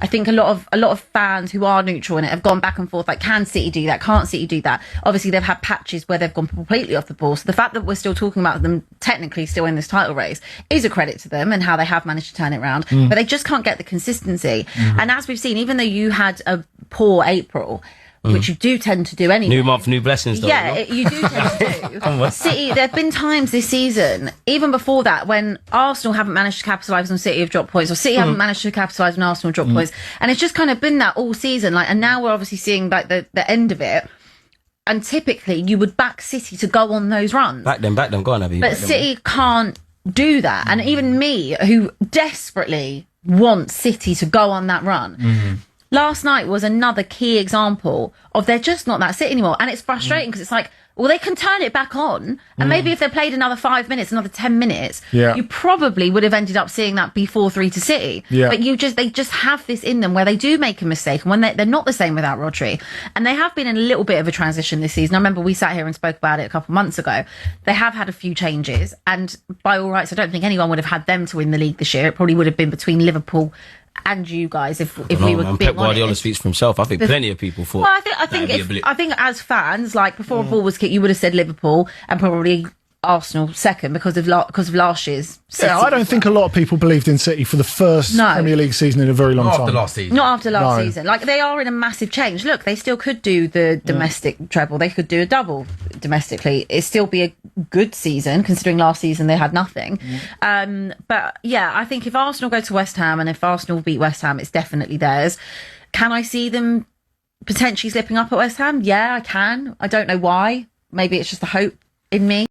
I think a lot of fans who are neutral in it have gone back and forth, like, can City do that? Can't City do that? Obviously, they've had patches where they've gone completely off the ball. So the fact that we're still talking about them technically still in this title race is a credit to them and how they have managed to turn it around. But they just can't get the consistency. And as we've seen, even though you had a poor April, which you do tend to do anyway. New month, new blessings, though. Yeah, you do tend to do. City, there have been times this season, even before that, when Arsenal haven't managed to capitalise on City have dropped points, or City haven't managed to capitalise on Arsenal drop points. And it's just kind of been that all season. Like, and now we're obviously seeing like the end of it. And typically you would back City to go on those runs. Back them. Go on, Abby. But City can't do that. And even me, who desperately wants City to go on that run, last night was another key example of they're just not that City anymore. And it's frustrating because it's like, well, they can turn it back on. And maybe if they played another 5 minutes, another 10 minutes, you probably would have ended up seeing that be 4-3 to City. Yeah. But they just have this in them where they do make a mistake. And when they're not the same without Rodri. And they have been in a little bit of a transition this season. I remember we sat here and spoke about it a couple of months ago. They have had a few changes. And by all rights, I don't think anyone would have had them to win the league this year. It probably would have been between Liverpool and you guys if we were being Pep Guardiola honest. speaks for himself. I think plenty of people thought. Well, I think as fans, like before a ball was kicked, you would have said Liverpool and probably Arsenal second because of last year's City. Yeah, I don't think a lot of people believed in City for the first Premier League season in a very long time. Not after last season. Not after last season. Like, they are in a massive change. Look, they still could do the domestic treble. They could do a double domestically. It'd still be a good season, considering last season they had nothing. But, yeah, I think if Arsenal go to West Ham and if Arsenal beat West Ham, it's definitely theirs. Can I see them potentially slipping up at West Ham? Yeah, I can. I don't know why. Maybe it's just the hope in me.